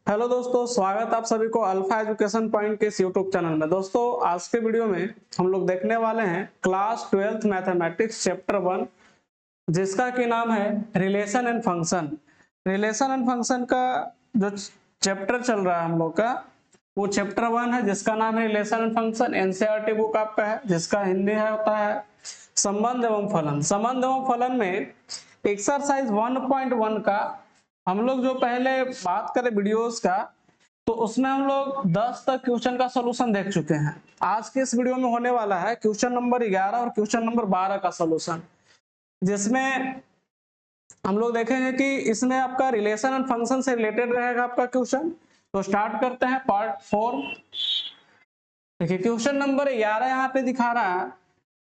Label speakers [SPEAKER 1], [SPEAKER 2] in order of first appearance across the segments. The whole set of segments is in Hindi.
[SPEAKER 1] हेलो दोस्तों, स्वागत आप सभी को अल्फा एजुकेशन पॉइंट के इस यूट्यूब चैनल में। दोस्तों, आज के वीडियो में हम लोग देखने वाले हैं क्लास 12th मैथमेटिक्स चैप्टर 1, जिसका की नाम है relation and function. Relation and function का जो चैप्टर चल रहा है हम लोग का, वो चैप्टर 1 है, जिसका नाम है relation and function. NCERT book आपका है, जिसका हिंदी है होता है संबंध एवं फलन। संबंध एवं फलन में एक्सरसाइज 1.1 का हम लोग जो पहले बात करें वीडियोस का, तो उसमें हम लोग 10 तक क्वेश्चन का सॉल्यूशन देख चुके हैं। आज के इस वीडियो में होने वाला है क्वेश्चन नंबर 11 और क्वेश्चन नंबर 12 का सॉल्यूशन, जिसमें हम लोग देखेंगे कि इसमें आपका रिलेशन एंड फंक्शन से रिलेटेड रहेगा आपका क्वेश्चन। तो स्टार्ट करते हैं पार्ट 4। देखिए, क्वेश्चन नंबर 11 यहाँ पे दिखा रहा है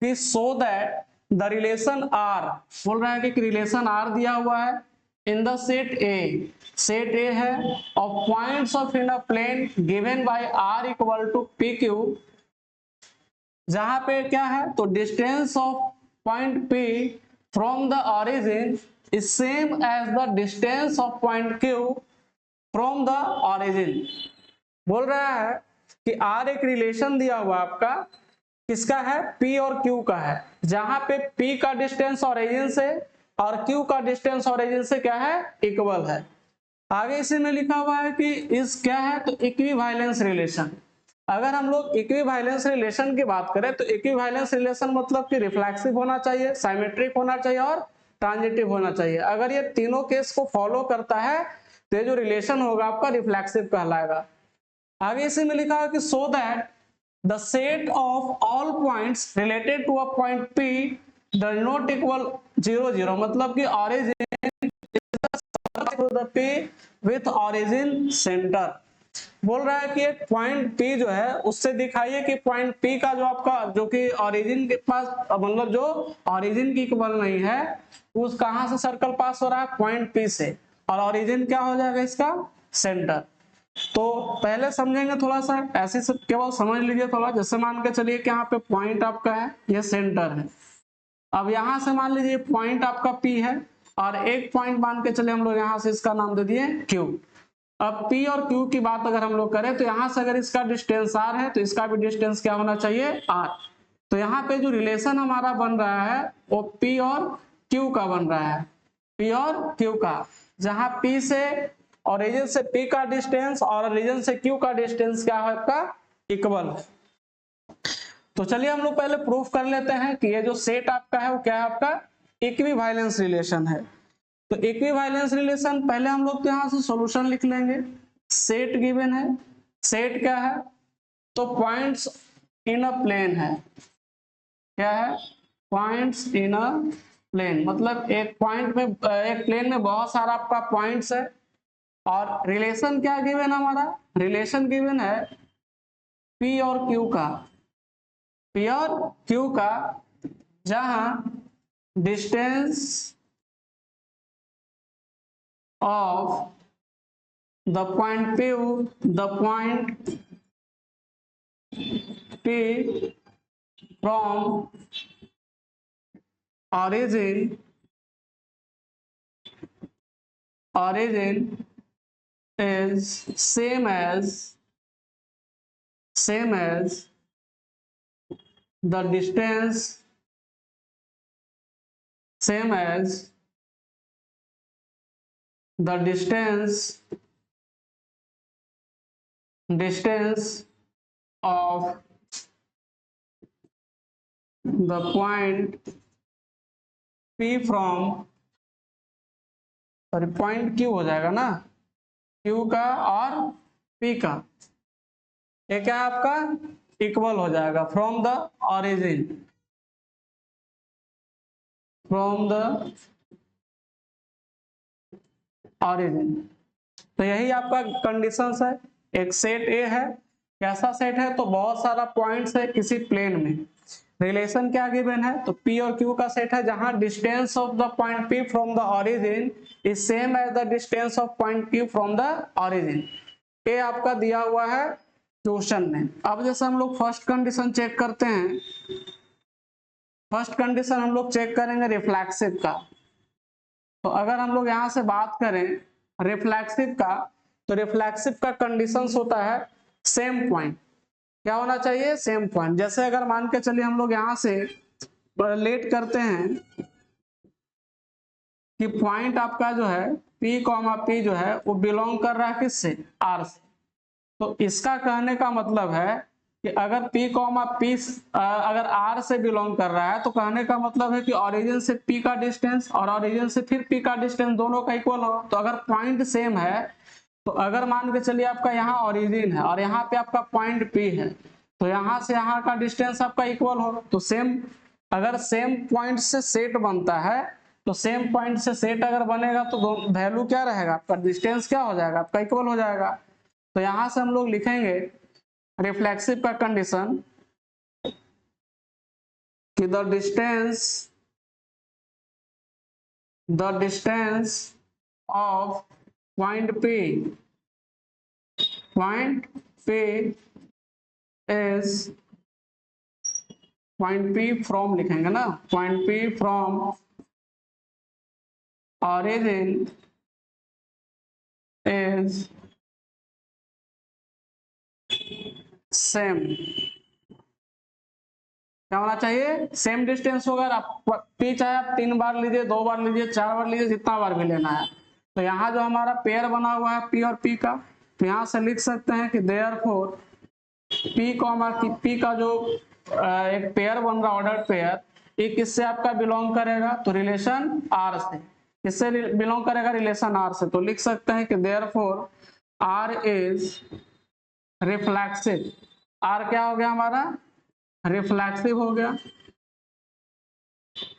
[SPEAKER 1] कि so that the relation R, बोल रहा है कि रिलेशन आर दिया हुआ है in the set A, set A है, of points of in a plane given by R equal to P Q, जहां पे क्या है तो distance of point P from the origin is same as the distance of point Q from the origin. बोल रहा है कि आर एक रिलेशन दिया हुआ आपका, किसका है, P और Q का है, जहां पे P का डिस्टेंस ओरिजिन से और Q का डिस्टेंस ओरिजिन से क्या है, इक्वल है। आगे इसी में लिखा हुआ है कि इस क्या है तो इक्विवेलेंस रिलेशन। अगर हम लोग इक्विवेलेंस रिलेशन की बात करें तो इक्विवेलेंस रिलेशन मतलब कि रिफ्लेक्सिव होना चाहिए, साइमेट्रिक होना चाहिए और ट्रांजिटिव होना चाहिए। अगर ये तीनों केस को फॉलो करता है तो ये जो रिलेशन होगा आपका रिफ्लेक्सिव कहलाएगा। आगे इसी में लिखा है कि so that the set of all points related to a point P does not equal 0 0, मतलब कि origin to the P with origin center। बोल रहा है कि एक पॉइंट P जो है उससे दिखाइए कि पॉइंट P का जो आपका जो कि ओरिजिन के पास, मतलब जो ओरिजिन की इक्वल नहीं है, उस कहां से सर्कल पास हो रहा है, पॉइंट P से, और ओरिजिन क्या हो जाएगा इसका, सेंटर। तो पहले समझेंगे थोड़ा सा, ऐसे सब केवल समझ लीजिए थोड़ा। जैसे मान के चलिए कि यहाँ पे पॉइंट आपका है, ये सेंटर है। अब यहाँ से मान लीजिए पॉइंट आपका P है और एक पॉइंट मान के चले हम लोग यहाँ से इसका नाम दे दिए Q। अब P और Q की बात अगर हम लोग करें तो यहाँ से अगर इसका डिस्टेंस R है तो इसका भी डिस्टेंस क्या होना चाहिए, R। तो यहाँ पे जो रिलेशन हमारा बन रहा है वो P और Q का बन रहा है, P और Q का, जहां P से ओरिजिन से P का डिस्टेंस और ओरिजिन से Q का डिस्टेंस क्या है आपका, इक्वल है। तो चलिए हम लोग पहले प्रूफ कर लेते हैं कि ये जो सेट आपका है वो क्या है, आपका इक्विवेलेंस रिलेशन है। तो इक्विवेलेंस रिलेशन पहले हम लोग तो यहां से सॉल्यूशन लिख लेंगे। सेट गिवन है, सेट क्या है तो पॉइंट्स इन अ प्लेन है, क्या है, पॉइंट्स इन अ प्लेन, मतलब एक पॉइंट में, एक प्लेन में बहुत सारा आपका पॉइंट्स है। और रिलेशन क्या गिवन हमारा, रिलेशन गिवन है P और Q का, P और Q का, जहां distance of the point P, the point P from origin, origin is same as the distance, same as the distance of the point P from, sorry point Q हो जाएगा ना, Q का और P का, ये क्या है आपका, इक्वल हो जाएगा from the origin, from the origin. तो यही आपका कंडीशंस है। एक सेट ए है, कैसा सेट है तो बहुत सारा पॉइंट्स है किसी प्लेन में। रिलेशन क्या गिवन है तो P और Q का सेट है, जहां distance of the point P from the origin is same as the distance of point Q from the origin. ये आपका दिया हुआ है क्वेश्चन में। अब जैसे हम लोग फर्स्ट कंडीशन चेक करते हैं, फर्स्ट कंडीशन हम लोग चेक करेंगे रिफ्लेक्सिव का। तो अगर हम लोग यहां से बात करें रिफ्लेक्सिव का, तो रिफ्लेक्सिव का कंडीशंस होता है सेम पॉइंट। क्या होना चाहिए? Same point. जैसे अगर मान के चलिए हम लोग यहां से रिलेट करते हैं कि पॉइंट आपका जो है P कॉमा P जो है वो बिलोंग कर रहा है किससे? R से। तो इसका कहने का मतलब है कि अगर P कॉमा P अगर R से बिलोंग कर रहा है तो कहने का मतलब है कि ओरिजिन से P का डिस्टेंस और ओरिजिन से फिर P का डिस्टेंस दोनों का इक्वल हो। तो अगर पॉइंट सेम है तो अगर मान के चलिए आपका यहाँ ओरिजिन है और यहाँ पे आपका पॉइंट P है तो यहाँ से यहाँ का डिस्टेंस आपका इक्वल हो। तो सेम, अगर सेम पॉइंट से सेट बनता है तो सेम पॉइंट से सेट अगर बनेगा तो वैल्यू क्या रहेगा आपका? डिस्टेंस क्या हो जाएगा आपका? इक्वल हो जाएगा। तो यहां से हम लोग लिखेंगे रिफ्लेक्सिव का कंडीशन कि the distance of point P is point P from लिखेंगे ना, point P from origin is same. क्या होना चाहिए? सेम डिस्टेंस होगा। आप P चाहे आप 3 बार लीजिए, 2 बार लीजिए, 4 बार लीजिए, जितना बार भी लेना है। तो यहाँ जो हमारा पेयर बना हुआ है P और P का, तो यहाँ से लिख सकते हैं कि देयरफॉर P कॉमा P का जो एक पेयर बन रहा ऑर्डर पेयर, ये किससे आपका बिलोंग करेगा? तो रिलेशन R से। किससे बिलोंग करेगा? रिलेशन R से। तो लिख सकते हैं कि therefore R is reflexive. R क्या हो गया हमारा? रिफ्लेक्सिव हो गया।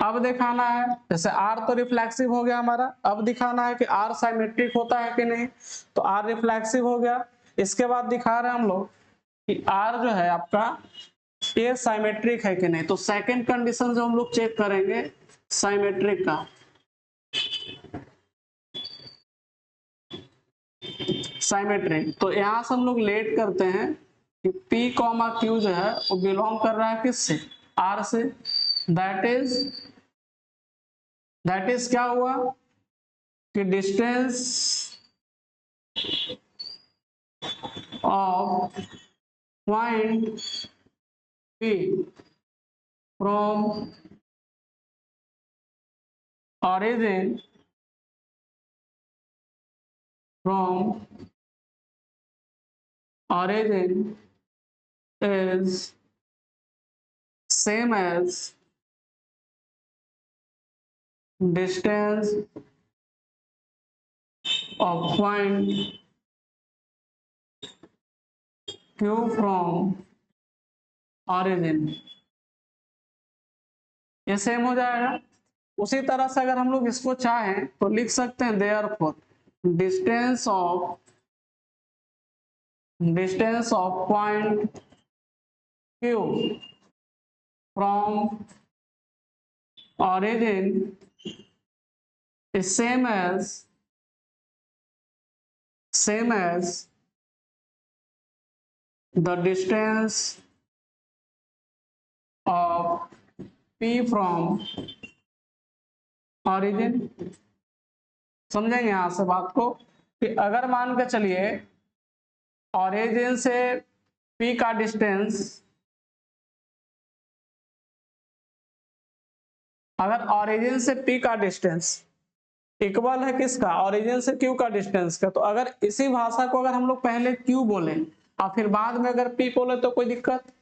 [SPEAKER 1] अब दिखाना है, जैसे R तो रिफ्लेक्सिव हो गया हमारा, अब दिखाना है कि R साइमेट्रिक होता है कि नहीं। तो R रिफ्लेक्सिव हो गया। इसके बाद दिखा रहे हैं हम लोग कि R जो है आपका ये साइमेट्रिक है कि नहीं। तो सेकंड कंडीशन जो हम लोग चेक करेंगे साइमेट्रिक का, साइमेट्रिक। तो यहां से हम लोग लेट करते हैं कि P कॉमा Q जो है वो बिलोंग कर रहा है किससे? R से। दैट इज क्या हुआ कि distance of point P from origin from origin is same as distance of point Q from origin। ये सेम हो जाएगा। उसी तरह से अगर हम लोग इसको चाहें तो लिख सकते हैं therefore distance of point Q from origin is same as the distance of P from origin। समझेंगे यहां से बात को कि अगर मान के चलिए ऑरिजिन से P का डिस्टेंस, अगर ऑरिजिन से P का डिस्टेंस इक्वल है किसका? ऑरिजिन से Q का डिस्टेंस का। तो अगर इसी भाषा को अगर हम लोग पहले Q बोले और फिर बाद में अगर P बोले तो कोई दिक्कत।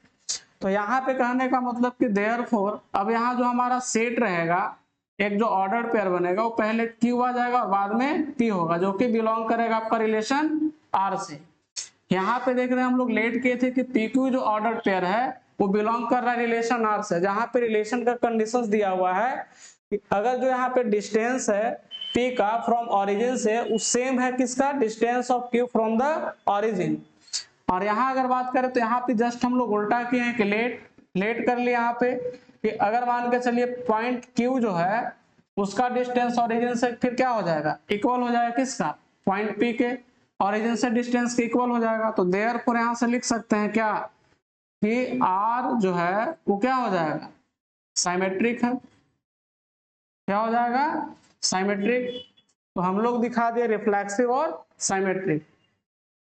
[SPEAKER 1] तो यहाँ पे कहने का मतलब कि देयरफॉर अब यहाँ जो हमारा सेट रहेगा, एक जो ऑर्डर पेयर बनेगा वो पहले Q आ जाएगा और बाद में P होगा, जो कि बिलोंग करेगा आपका रिलेशन R से। यहाँ पे देख रहे हैं हम लोग लेट किए थे कि PQ जो ऑर्डर पेयर है वो बिलोंग कर रहा है रिलेशन R से, जहां पे रिलेशन का कंडीशंस दिया हुआ है कि अगर जो यहाँ पे डिस्टेंस है P का फ्रॉम ओरिजिन से वो सेम है किसका? Distance of Q from the origin. और यहाँ अगर बात करें तो यहाँ पे जस्ट हम लोग उल्टा किए हैं कि लेट कर लिया यहाँ पे कि अगर मान के चलिए पॉइंट Q जो है उसका डिस्टेंस ओरिजिन से फिर क्या हो जाएगा? इक्वल हो जाएगा किसका? पॉइंट P के ओरिजिन से डिस्टेंस के इक्वल हो जाएगा। तो देयरफॉर यहाँ से लिख सकते हैं क्या कि R जो है वो क्या हो जाएगा? साइमेट्रिक है। क्या हो जाएगा? साइमेट्रिक। तो हम लोग दिखा दिए रिफ्लेक्सिव और साइमेट्रिक।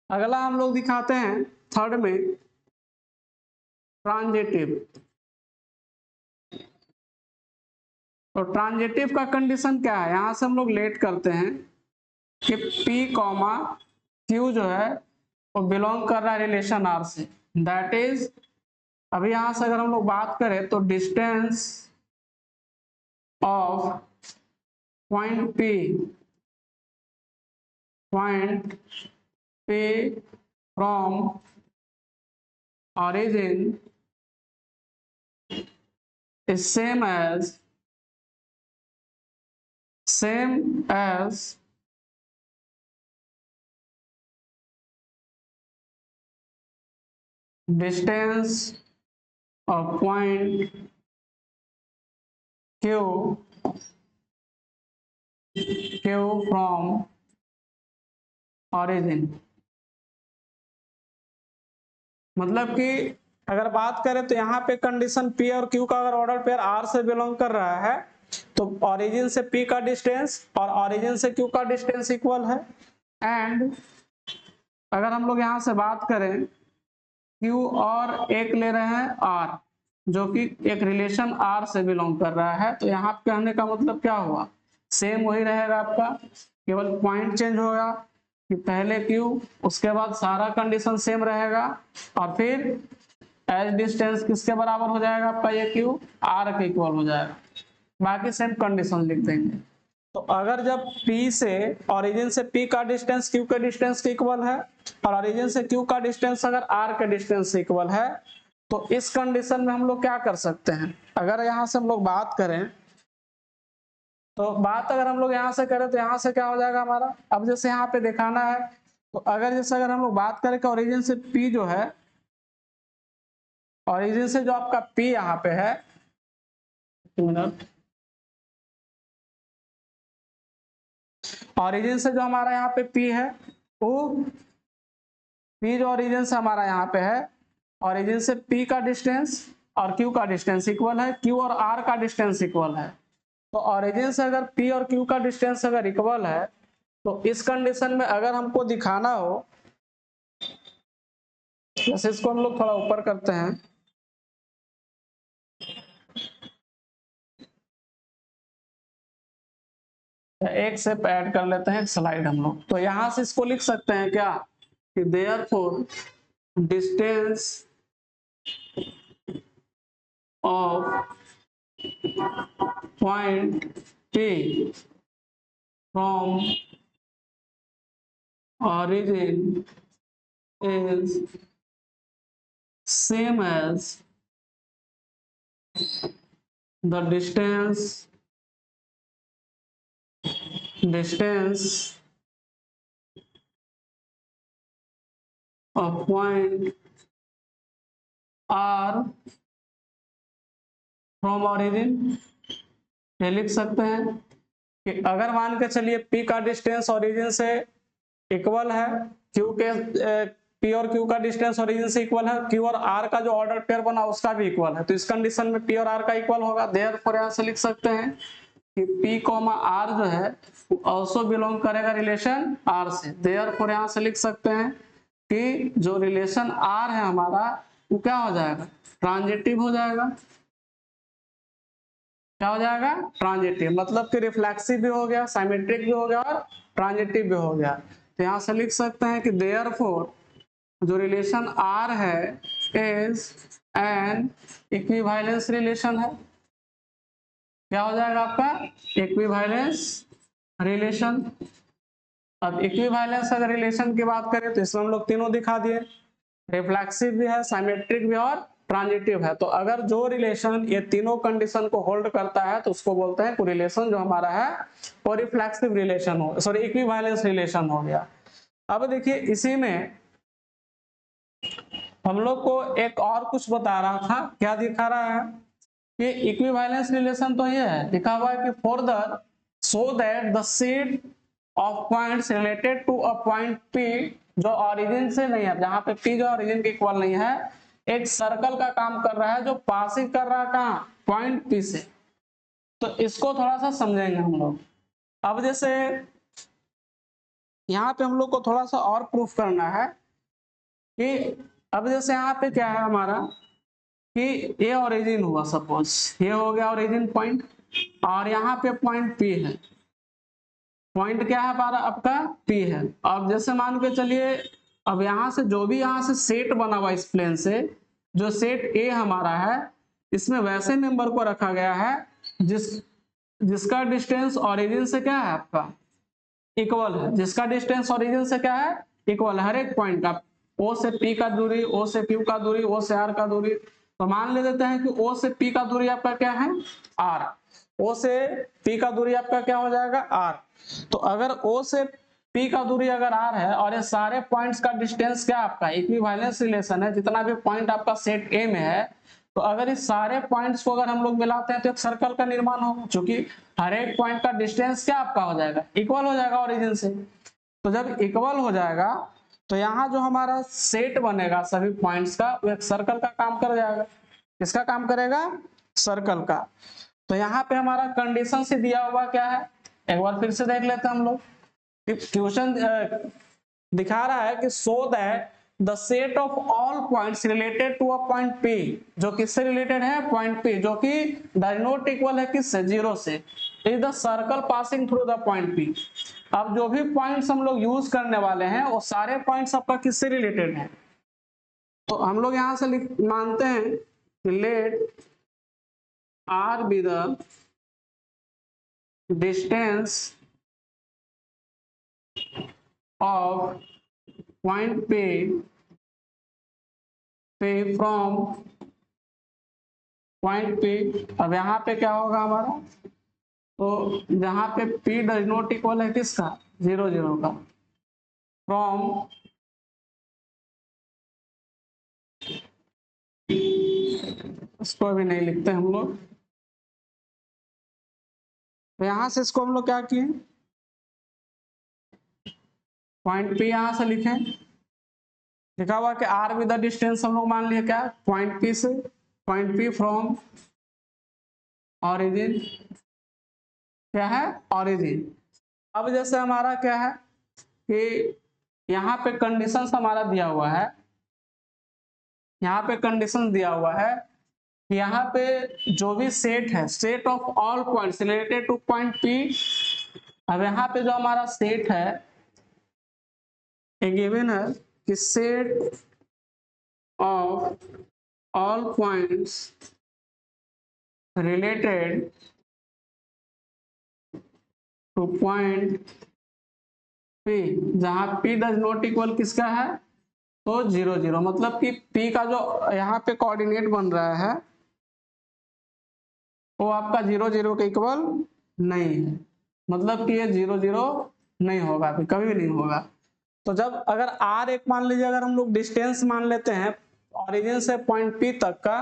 [SPEAKER 1] अगला हम लोग दिखाते हैं थर्ड में ट्रांजिटिव। तो ट्रांजिटिव का कंडीशन क्या है, यहां से हम लोग लेट करते हैं कि P कॉमा Q जो है वो बिलोंग कर रहा है रिलेशन R से। दैट इज, अभी यहां से अगर हम लोग बात करें तो distance of point P from origin is same as distance of point Q from origin। मतलब कि अगर बात करें तो यहाँ पे कंडीशन P और Q का अगर ऑर्डर पेयर R से बिलोंग कर रहा है तो ओरिजिन से P का डिस्टेंस और ओरिजिन से Q का डिस्टेंस इक्वल है। एंड अगर हम लोग यहाँ से बात करें Q और एक ले रहे हैं R, जो कि एक रिलेशन R से बिलोंग कर रहा है, तो यहाँ कहने का मतलब क्या हुआ, सेम वही रहेगा आपका, केवल पॉइंट चेंज होगा कि पहले Q उसके बाद सारा कंडीशन सेम रहेगा और फिर एज डिस्टेंस किसके बराबर हो जाएगा आपका, ये Q R के इक्वल हो जाएगा, बाकी सेम कंडीशन लिख देंगे। तो अगर जब P से ओरिजिन से P का डिस्टेंस Q के डिस्टेंस के इक्वल है और ओरिजिन से Q का डिस्टेंस अगर R के डिस्टेंस से इक्वल है, तो इस कंडीशन में हम लोग क्या कर सकते हैं, अगर यहां से हम लोग बात करें तो बात अगर हम लोग यहां से करें तो यहां से क्या हो जाएगा हमारा, अब जैसे यहाँ पे दिखाना है तो अगर जैसे अगर हम लोग बात करें कि ओरिजिन से P जो है, ओरिजिन से जो आपका P यहाँ पे है, ओरिजिन से जो हमारा यहाँ पे P है वो P जो ओरिजिन से हमारा यहाँ पे है, ओरिजिन से P का डिस्टेंस और Q का डिस्टेंस इक्वल है, Q और R का डिस्टेंस इक्वल है। तो ओरिजिन से अगर P और Q का डिस्टेंस अगर इक्वल है तो इस कंडीशन में अगर हमको दिखाना हो, जैसे इसको हम लोग थोड़ा ऊपर करते हैं, एक से ऐड कर लेते हैं स्लाइड हम लोग, तो यहां से इसको लिख सकते हैं क्या कि therefore distance of point P from origin is same as the distance of point R from origin। ये लिख सकते हैं कि अगर मान के चलिए P का डिस्टेंस ओरिजिन से इक्वल है, Q के P और Q का डिस्टेंस ओरिजिन से इक्वल है, Q और R का जो ऑर्डर पेयर बना उसका भी इक्वल है, तो इस कंडीशन में P और R का इक्वल होगा। देयरफॉर यहां से लिख सकते हैं कि P R जो है ऑल्सो बिलोंग करेगा रिलेशन R से। देयरफॉर यहां से लिख सकते हैं कि जो रिलेशन R है हमारा वो क्या हो जाएगा, ट्रांजिटिव हो जाएगा। क्या हो जाएगा, ट्रांजिटिव, मतलब कि रिफ्लेक्सिव भी हो गया, साइमेट्रिक भी हो गया और ट्रांजिटिव भी हो गया। तो यहां से लिख सकते हैं कि देयरफॉर जो रिलेशन R है इज एन इक्विवेलेंस रिलेशन है। क्या हो जाएगा आपका, इक्विवेलेंस रिलेशन। अब इक्विवेलेंस अगर रिलेशन की बात करें तो इसमें हम लोग तीनों दिखा दिए, रिफ्लेक्सिव भी है, साइमेट्रिक भी और ट्रांजिटिव है। तो अगर जो रिलेशन ये तीनों कंडीशन को होल्ड करता है तो उसको बोलते हैं कोरिलेशन जो हमारा है वो रिफ्लेक्सिव रिलेशन हो, सॉरी इक्विवेलेंस रिलेशन हो गया। अब देखिए इसी में हम लोग को एक और कुछ बता रहा था, क्या दिखा रहा है कि इक्विवेलेंस रिलेशन तो ये है, लिखा हुआ है कि further so that the set of points related to a point P जो ओरिजिन से नहीं है, जहां पे P जो ओरिजिन के इक्वल नहीं है, एक सर्कल का काम कर रहा है जो पासिंग कर रहा है कहां, पॉइंट P से। तो इसको थोड़ा सा समझेंगे हम लोग। अब जैसे यहाँ पे हम लोग को थोड़ा सा और प्रूफ करना है कि अब जैसे यहाँ पे क्या है हमारा कि ये ओरिजिन हुआ, सपोज ये हो गया ओरिजिन पॉइंट, और यहाँ पे पॉइंट पी है। पॉइंट क्या है हमारा, आपका पी है। अब जैसे मान के चलिए, अब यहाँ से जो भी यहाँ से सेट बना हुआ इस प्लेन से, जो सेट ए हमारा है, इसमें वैसे मेंबर को रखा गया है जिसका डिस्टेंस ओरिजिन से क्या है आपका इक्वल है, जिसका डिस्टेंस ओरिजिन से क्या है इक्वल है, हर एक पॉइंट का। ओ से पी का दूरी, ओ से क्यू का दूरी, ओ से आर का दूरी। तो मान ले देते हैं कि ओ से पी का दूरी आपका क्या है आर, ओ से पी का दूरी आपका क्या हो जाएगा आर। तो अगर ओ से पी का दूरी अगर आर है और ये सारे पॉइंट्स का डिस्टेंस क्या आपका इक्विवेलेंस रिलेशन है, जितना भी पॉइंट आपका सेट ए में है, तो अगर इस सारे पॉइंट्स को अगर हम लोग मिलाते हैं तो एक सर्कल का निर्माण होगा, क्योंकि हर एक पॉइंट का डिस्टेंस क्या आपका हो जाएगा इक्वल हो जाएगा ओरिजिन से। तो जब इक्वल हो जाएगा तो यहाँ जो हमारा सेट बनेगा सभी पॉइंट्स का, वो एक सर्कल का काम कर जाएगा। किसका काम करेगा, सर्कल का। तो यहाँ पे हमारा कंडीशन से दिया हुआ क्या है, एक बार फिर से देख लेते हैं हम लोग। क्वेश्चन दिखा रहा है कि so that the set of all points related to a point P, जो किससे रिलेटेड है पॉइंट P, जो कि डज नॉट इक्वल है किससे जीरो से, is the circle passing through the point P। अब जो भी पॉइंट्स हम लोग यूज करने वाले हैं वो सारे पॉइंट्स आपका किससे रिलेटेड है। तो हम लोग यहां से मानते हैं कि let R be the distance of point P from point P। अब यहाँ पे क्या होगा हमारा, तो जहां पे P डज नॉट इक्वल है किसका जीरो जीरो का, फ्रॉम इसको भी नहीं लिखते हम लोग, तो यहां से इसको हम लोग क्या किए पॉइंट P यहां से लिखे, लिखा हुआ कि R विद द डिस्टेंस हम लोग मान लिए क्या पॉइंट P से, पॉइंट P फ्रॉम ऑरिजिन, क्या है ऑरिजिन। अब जैसे हमारा क्या है कि यहाँ पे कंडीशंस हमारा दिया हुआ है, यहाँ पे कंडीशन दिया हुआ है कि यहाँ पे जो भी सेट है, set of all points related two point P। अब यहाँ पे जो हमारा सेट है गिवन है कि set of all points related two point P, जहां P डज नॉट इक्वल किसका है तो जीरो जीरो, मतलब कि P का जो यहाँ पे कोऑर्डिनेट बन रहा है वो आपका जीरो जीरो के इक्वल नहीं है, मतलब कि ये जीरो जीरो नहीं होगा, कभी भी नहीं होगा। तो जब अगर R एक मान लीजिए, अगर हम लोग डिस्टेंस मान लेते हैं ओरिजिन से पॉइंट P तक का,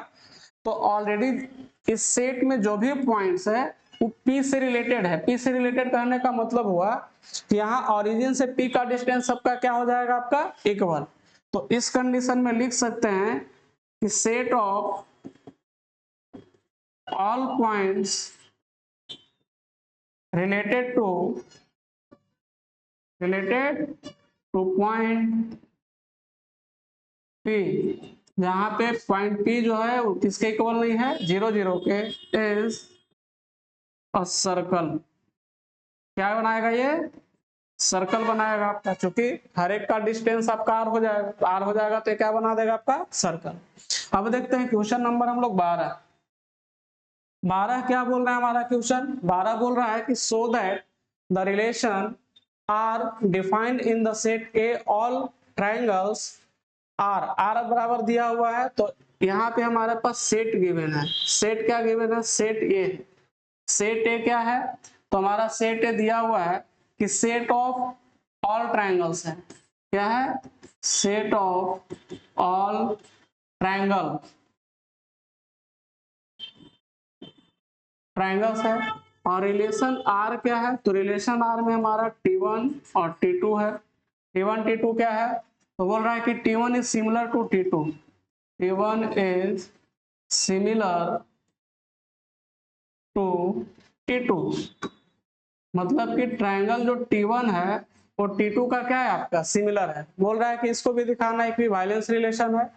[SPEAKER 1] तो ऑलरेडी इस सेट में जो भी पॉइंट्स है वो P से रिलेटेड है। P से रिलेटेड कहने का मतलब हुआ कि यहाँ ओरिजिन से P का डिस्टेंस सबका क्या हो जाएगा आपका इक्वल। तो इस कंडीशन में लिख सकते हैं कि set of all points related two point P, जहां पे पॉइंट P जो है वो किसके इक्वल नहीं है जीरो जीरो के, इज अ सर्कल। क्या बनाएगा ये सर्कल बनाएगा आपका, क्योंकि हर एक का डिस्टेंस आपका R हो जाएगा, R हो जाएगा तो क्या बना देगा आपका सर्कल। अब देखते हैं क्वेश्चन नंबर हम लोग 12 क्या बोल रहा है हमारा क्वेश्चन। 12 बोल रहा है कि so that the relation R defined in the set A all triangles are बराबर दिया हुआ है। तो यहाँ पे हमारे पास सेट गिवन है, सेट क्या गिवन है सेट ए, सेट ए क्या है तो हमारा सेट ए दिया हुआ है कि सेट ऑफ ऑल ट्राइंगल्स है, क्या है सेट ऑफ ऑल ट्राइंगल्स है। और रिलेशन आर क्या है तो रिलेशन आर में हमारा T1 और T2 है। T1 T2 क्या है तो बोल रहा है कि T1 is similar to T2, T1 is similar to T2, मतलब कि ट्राइंगल जो T1 है और T2 का क्या है आपका सिमिलर है। बोल रहा है कि इसको भी दिखाना इक्विवेलेंस रिलेशन है।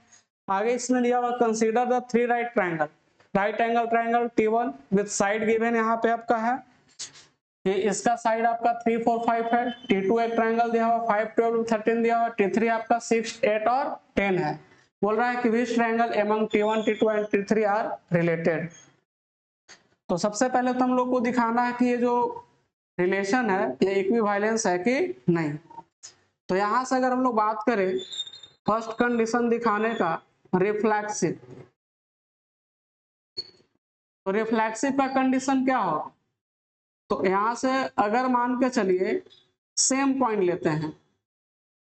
[SPEAKER 1] आगे इसने दिया हुआ consider the three right triangle, right angle triangle T1 with side given यहाँ पे आपका है कि इसका साइड आपका 3 4 5 है। T2 एक ट्रायंगल दिया हुआ 5 12 13 दिया हुआ, T3 आपका 6 8 और 10 है। बोल रहा है कि which triangle among T1 T2 and T3 are related. तो सबसे पहले तो हम लोग को दिखाना है कि ये जो रिलेशन है ये इक्विवेलेंस है कि नहीं। तो यहां से अगर हम लोग बात करें फर्स्ट कंडीशन दिखाने का रिफ्लेक्सिव, तो रिफ्लेक्सिव का कंडीशन क्या होगा, तो यहां से अगर मान के चलिए सेम पॉइंट लेते हैं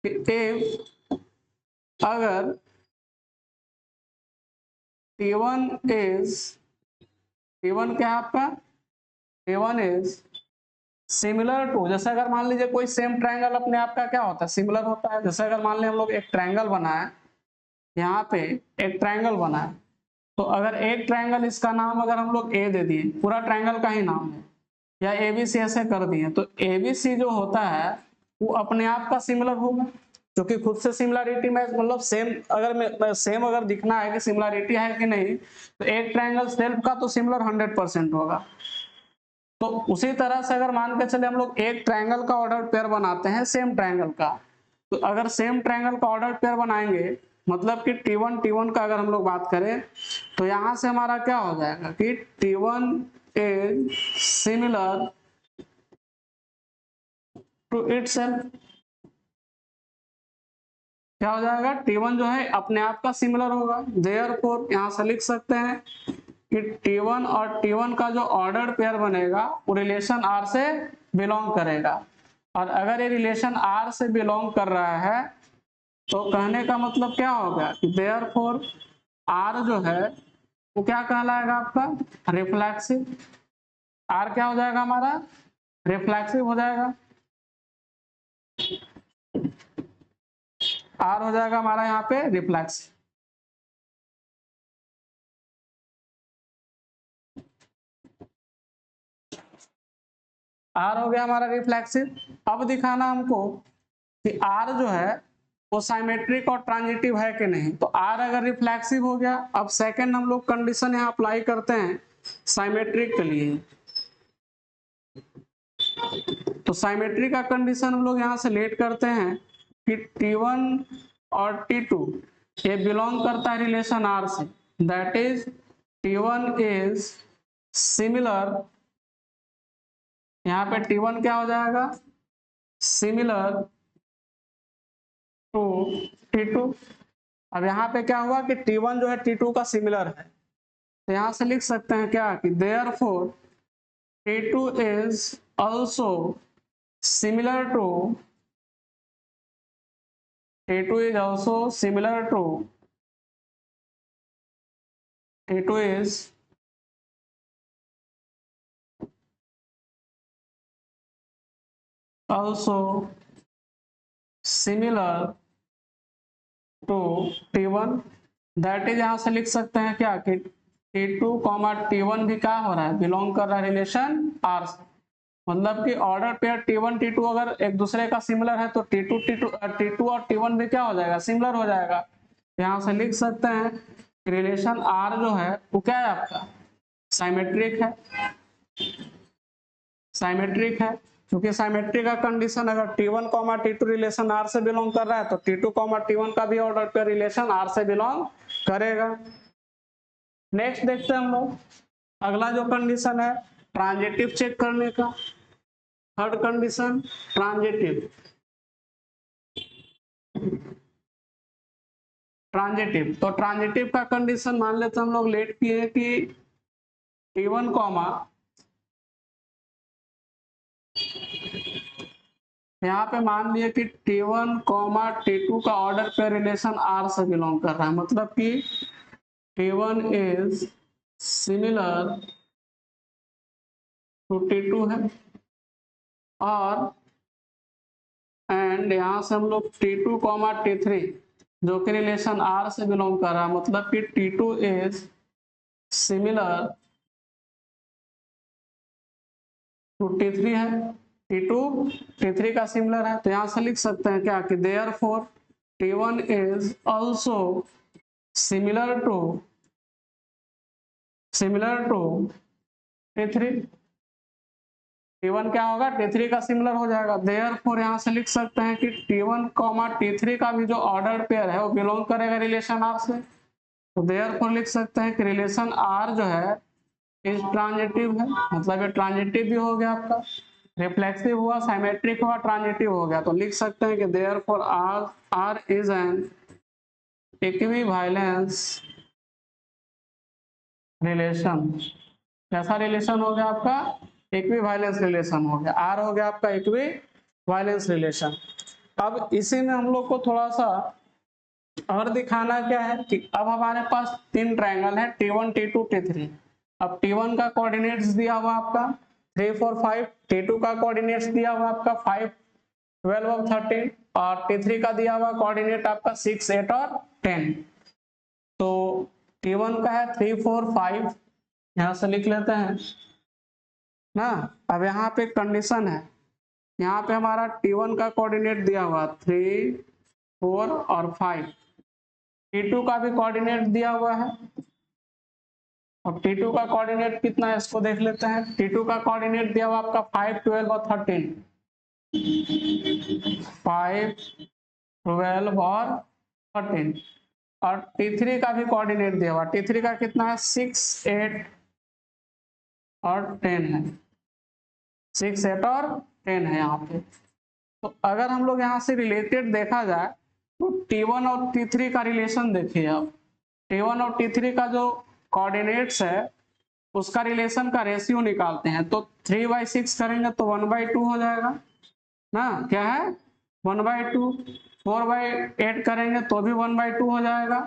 [SPEAKER 1] कि अगर T1 इज, T1 क्या है आपका, T1 इज सिमिलर टू, जैसे अगर मान लीजिए कोई सेम ट्रायंगल अपने आप का क्या होता है सिमिलर होता है। जैसे अगर मान लीजिए हम लोग एक ट्रायंगल बनाए, यहाँ पे एक ट्रायंगल बना है, तो अगर एक ट्रायंगल इसका नाम अगर हम लोग ए दे दिए, पूरा ट्रायंगल का ही नाम है, या एबीसी ऐसे कर दिए, तो एबीसी जो होता है वो अपने आप का सिमिलर होगा, क्योंकि खुद से सिमिलरिटी में मतलब सेम अगर सेम अगर दिखना है कि सिमिलरिटी है कि नहीं, तो एक ट्रायंगल सेल्फ का तो सिमिलर 100% होगा। तो उसी तरह से अगर मान के चले हम लोग एक ट्रायंगल का ऑर्डर पेयर बनाते हैं सेम ट्रायंगल का, तो अगर सेम ट्रायंगल का ऑर्डर पेयर बनाएंगे मतलब कि T1 का अगर हम लोग बात करें, तो यहां से हमारा क्या हो जाएगा कि T1 is similar to itself. क्या हो जाएगा, T1 जो है अपने आप का सिमिलर होगा। देयरफॉर यहां से लिख सकते हैं कि T1 और T1 का जो ऑर्डर्ड पेयर बनेगा वो रिलेशन R से बिलोंग करेगा। और अगर ये रिलेशन R से बिलोंग कर रहा है तो कहने का मतलब क्या होगा कि देयरफॉर R जो है वो क्या कहलाएगा आपका रिफ्लेक्सिव। R क्या हो जाएगा हमारा रिफ्लेक्सिव हो जाएगा। R हो जाएगा हमारा यहाँ पे रिफ्लेक्सिव। R हो गया हमारा रिफ्लेक्सिव। अब दिखाना हमको कि R जो है वो साइमेट्रिक और ट्रांजिटिव है कि नहीं। तो R अगर रिफ्लेक्सिव हो गया, अब सेकंड हम लोग कंडीशन यहाँ अप्लाई करते हैं साइमेट्रिक के लिए। तो साइमेट्रिक का कंडीशन हम लोग यहाँ से लेट करते हैं कि T1 और T2 ये बिलोंग करता है रिलेशन R से, that is T1 is similar, यहाँ पे T1 क्या हो जाएगा सिमिलर टू T2। अब यहाँ पे क्या हुआ कि T1 जो है T2 का सिमिलर है, तो यहां से लिख सकते हैं क्या कि therefore T2 is also similar to, T2 is also similar to, T2 is also similar to T1, that is यहां से लिख सकते हैं क्या कि T2 T1 भी क्या हो रहा है बिलोंग कर रहा है रिलेशन R से। मतलब कि ऑर्डर पेयर T1 T2 अगर एक दूसरे का सिमिलर है तो T2 और T1 भी क्या हो जाएगा सिमिलर हो जाएगा। यहां से लिख सकते हैं रिलेशन R जो है वो क्या है आपका साइमेट्रिक है, साइमेट्रिक है। क्योंकि साइमेट्रिक का कंडीशन अगर T1 T2 रिलेशन R से बिलोंग कर रहा है तो T2 T1 का भी ऑर्डर पेयर रिलेशन R से बिलोंग करेगा। नेक्स्ट देखते हैं हम लोग अगला जो कंडीशन है ट्रांजिटिव चेक करने का। थर्ड कंडीशन ट्रांजिटिव, ट्रांजिटिव तो ट्रांजिटिव का कंडीशन मान लेते हम लोग लेट किए कि T1 यहाँ पे मान लिया कि T1 T2 का ऑर्डर पे रिलेशन R से बिलोंग कर रहा है, मतलब कि T1 is similar to T2 है। और एंड यहाँ से हम लोग T2 T3 जो कि रिलेशन R से बिलोंग कर रहा है, मतलब कि T2 is similar to T3 है। T2 T3 का सिमिलर है, तो यहां से लिख सकते हैं क्या कि therefore T1 is also similar to T3। T1 क्या होगा, T3 का सिमिलर हो जाएगा। therefore यहां से लिख सकते हैं कि T1, T3 का भी जो ऑर्डर्ड पेयर है वो बिलोंग करेगा रिलेशन R से, तो therefore लिख सकते हैं कि रिलेशन R जो है इज ट्रांजिटिव है, मतलब ये ट्रांजिटिव भी हो गया आपका, रिफ्लेक्सिव हुआ, सिमेट्रिक हुआ, ट्रांजिटिव हो गया। तो लिख सकते हैं कि therefore R is an equivalence relation. कैसा रिलेशन हो गया आपका, इक्विवेलेंस रिलेशन हो गया, R हो गया आपका इक्विवेलेंस रिलेशन। अब इसी में हम लोग को थोड़ा सा और दिखाना क्या है कि अब हमारे पास तीन ट्रायंगल है T1 T2 T3। अब T1 का कोऑर्डिनेट्स दिया हुआ आपका 3 4 5, T2 का कोऑर्डिनेट्स दिया हुआ आपका 5 12 और 13, और T3 का दिया हुआ कोऑर्डिनेट आपका 6 8 और 10। तो T1 का है 3 4 5, यहां से लिख लेते हैं ना। अब यहाँ पे कंडीशन है, यहाँ पे हमारा T1 का कोऑर्डिनेट दिया हुआ 3 4 और 5, T2 का भी कोऑर्डिनेट दिया हुआ है। अब T2 का कोऑर्डिनेट कितना है इसको देख लेते हैं। T2 का कोऑर्डिनेट दिया हुआ आपका 5 12 और 13, 5 12 और 13, और T3 का भी कोऑर्डिनेट दिया हुआ, T3 का कितना है 6 8 और 10 है, 6 8 और 10 है यहाँ पे। तो अगर हम लोग यहाँ से रिलेटेड देखा जाए तो T1 और T3 का रिलेशन देखिए। आप T1 और T3 का जो कोऑर्डिनेट्स है उसका रिलेशन का रेशियो निकालते हैं, तो 3/6 करेंगे तो 1/2 हो जाएगा ना, क्या है 1/2। 4/8 करेंगे तो भी 1/2 हो जाएगा,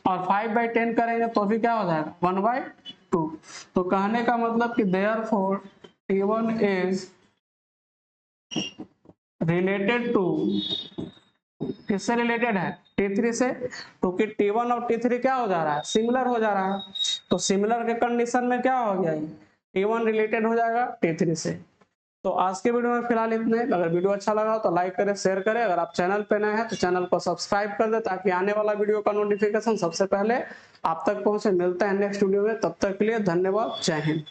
[SPEAKER 1] और 5/10 करेंगे तो भी क्या हो जाएगा 1/2। तो कहने का मतलब कि therefore T1 is related to, किससे रिलेटेड है T3 से, क्योंकि T1 और T3 क्या हो जा रहा है, सिमिलर हो जा रहा है। तो सिमिलर के कंडीशन में क्या हो गया, T1 रिलेटेड हो जाएगा T3 से। तो आज के वीडियो में फिलहाल इतने। अगर वीडियो अच्छा लगा तो लाइक करें, शेयर करें। अगर आप चैनल पे नए हैं तो चैनल को सब्सक्राइब कर दें ताकि आने वाला वीडियो का नोटिफिकेशन सबसे पहले आप तक पहुंचे। मिलते हैं नेक्स्ट वीडियो में, तब तक के लिए धन्यवाद, जय हिंद।